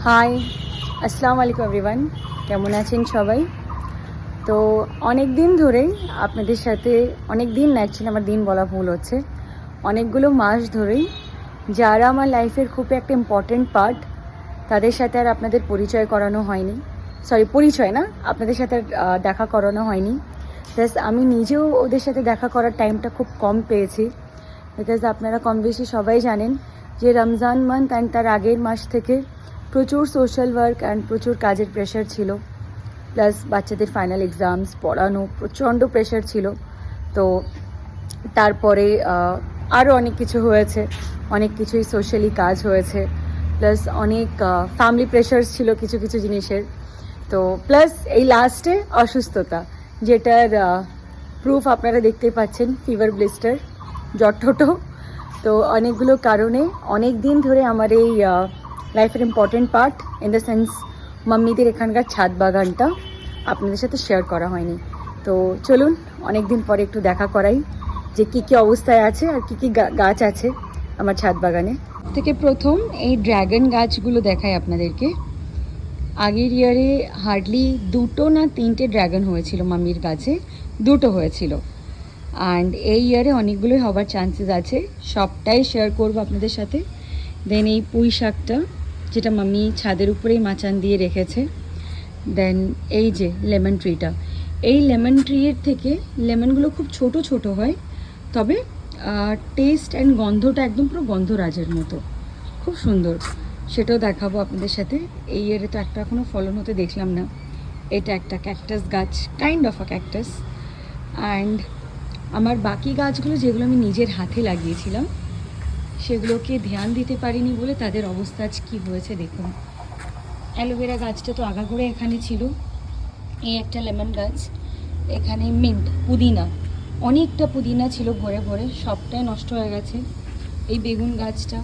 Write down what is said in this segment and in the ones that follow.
High, আসসালামু আলাইকুম everyone. কেমন আছেন সবাই? তো অনেক দিন ধরেই আপনাদের সাথে, অনেক দিন না, অ্যাকচুয়ালি আমার দিন বলা ভুল হচ্ছে, অনেকগুলো মাস ধরেই যারা আমার লাইফের খুব একটা ইম্পর্টেন্ট পার্ট, তাদের সাথে আর আপনাদের পরিচয় করানো হয়নি। পরিচয় না, আপনাদের সাথে দেখা করানো হয়নি। প্লাস আমি নিজেও ওদের সাথে দেখা করার টাইমটা খুব কম পেয়েছি, বিকজ আপনারা কম বেশি সবাই জানেন যে রমজান মান্থ অ্যান্ড তার আগের মাস থেকে প্রচুর সোশ্যাল ওয়ার্ক অ্যান্ড প্রচুর কাজের প্রেশার ছিল, প্লাস বাচ্চাদের ফাইনাল এক্সামস, পড়ানো, প্রচণ্ড প্রেশার ছিল। তো তারপরে আরও অনেক কিছু হয়েছে, অনেক কিছুই সোশ্যালি কাজ হয়েছে, প্লাস অনেক ফ্যামিলি প্রেশার ছিল কিছু কিছু জিনিসের। তো প্লাস এই লাস্টে অসুস্থতা, যেটার প্রুফ আপনারা দেখতেই পাচ্ছেন, ফিভার, ব্লিস্টার, জ্বর ঠোঁটো। তো অনেকগুলো কারণে অনেক দিন ধরে আমার এই লাইফের important part, in the sense মাম্মিদের এখানকার ছাদ বাগানটা আপনাদের সাথে শেয়ার করা হয়নি। তো চলুন অনেক দিন পরে একটু দেখা করাই যে কী কী অবস্থায় আছে আর কী কী গাছ আছে আমার ছাদ বাগানে। থেকে প্রথম এই ড্র্যাগন গাছগুলো দেখাই আপনাদেরকে। আগের ইয়ারে হার্ডলি 2 না 3টে ড্র্যাগন হয়েছিল মাম্মির গাছে, 2 হয়েছিল। অ্যান্ড এই ইয়ারে অনেকগুলোই হবার চান্সেস আছে, সবটাই শেয়ার করবো আপনাদের সাথে। দেন এই পুঁই শাকটা, যেটা মাম্মি ছাদের উপরেই মাচান দিয়ে রেখেছে। দেন এই যে লেমন ট্রিটা, এই লেমন ট্রিয়ের থেকে লেমনগুলো খুব ছোট ছোট হয়, তবে টেস্ট অ্যান্ড গন্ধটা একদম পুরো গন্ধরাজের মতো, খুব সুন্দর। সেটাও দেখাবো আপনাদের সাথে। এই ইয়ারে তো একটা এখনও ফলন হতে দেখলাম না। এটা একটা ক্যাকটাস গাছ, kind of a cactus. And আমার বাকি গাছগুলো যেগুলো আমি নিজের হাতে লাগিয়েছিলাম, সেগুলোকে ধ্যান দিতে পারিনি বলে তাদের অবস্থা আজ কী হয়েছে দেখুন। অ্যালোভেরা গাছটা তো আগাগোড়া এখানে ছিল। এই একটা লেমন গাছ, এখানে মিন্ট, পুদিনা, অনেকটা পুদিনা ছিল ভরে ভরে, সবটাই নষ্ট হয়ে গেছে। এই বেগুন গাছটা,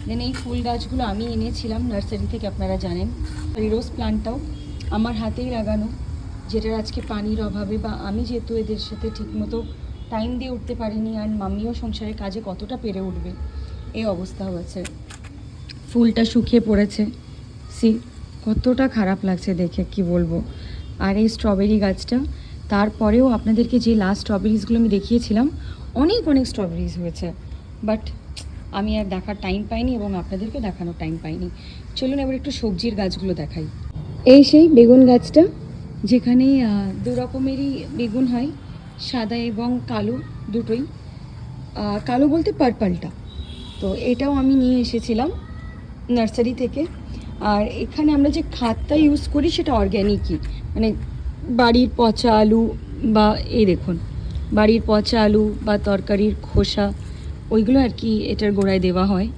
দেন এই ফুল গাছগুলো আমি এনেছিলাম নার্সারি থেকে, আপনারা জানেন। এই রোজ প্লান্টটাও আমার হাতেই লাগানো, যেটার আজকে পানির অভাবে বা আমি যেহেতু এদের সাথে ঠিকমতো টাইম দিয়ে উঠতে পারিনি, আর মাম্মিও সংসারের কাজে কতটা পেরে উঠবে, এই অবস্থা হয়েছে। ফুলটা শুকিয়ে পড়েছে, কতটা খারাপ লাগছে দেখে, কি বলবো। আর এই স্ট্রবেরি গাছটা, তারপরেও আপনাদেরকে যে লাস্ট স্ট্রবেরিজগুলো আমি দেখিয়েছিলাম, অনেক অনেক স্ট্রবেরিজ হয়েছে, বাট আমি আর দেখার টাইম পাইনি এবং আপনাদেরকে দেখানোর টাইম পাইনি। চলুন এবার একটু সবজির গাছগুলো দেখাই। এই সেই বেগুন গাছটা, যেখানে 2 রকমেরই বেগুন হয়, সাদা এবং কালো, দুটোই। কালো বলতে পার্পলটা। তো এটাও আমি নিয়ে এসেছিলাম নার্সারি থেকে। আর এখানে আমরা যে খাতটা ইউজ করি সেটা অর্গ্যানিকই, মানে বাড়ির পচা আলু, বা এই দেখুন বাড়ির পচা আলু বা তরকারির খোসা, ওইগুলো আর কি এটার গোড়ায় দেওয়া হয়।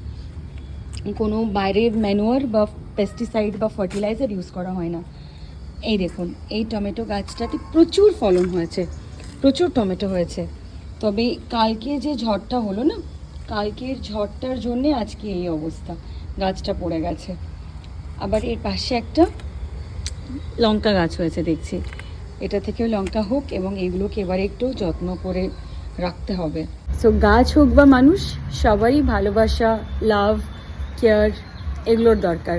কোনো বাইরের ম্যানুয়ার বা পেস্টিসাইড বা ফার্টিলাইজার ইউজ করা হয় না। এই দেখুন এই টমেটো গাছটাতে প্রচুর ফলন হয়েছে, প্রচুর টমেটো হয়েছে। তবে কালকে যে ঝড়টা হলো না, কালকের ঝড়টার জন্যে আজকে এই অবস্থা, গাছটা পড়ে গেছে। আবার এর পাশে একটা লঙ্কা গাছ হয়েছে দেখছি, এটা থেকেও লঙ্কা হোক, এবং এগুলোকে এবারে একটু যত্ন করে রাখতে হবে। সো গাছ হোক বা মানুষ, সবারই ভালোবাসা, লাভ, কেয়ার, এগুলোর দরকার।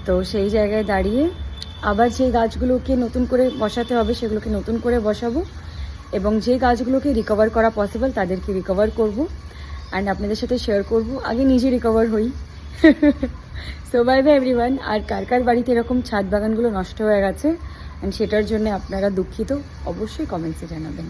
তো সেই জায়গায় দাঁড়িয়ে আবার যে গাছগুলোকে নতুন করে বসাতে হবে সেগুলোকে নতুন করে বসাবো, এবং যে গাছগুলোকে রিকভার করা পসিবল তাদেরকে রিকভার করব, অ্যান্ড আপনাদের সাথে শেয়ার করব। আগে নিজে রিকভার হই। So bye bye everyone. আর কার কার বাড়িতে এরকম ছাদ বাগানগুলো নষ্ট হয়ে গেছে অ্যান্ড সেটার জন্য আপনারা দুঃখিত, অবশ্যই কমেন্টসে জানাবেন।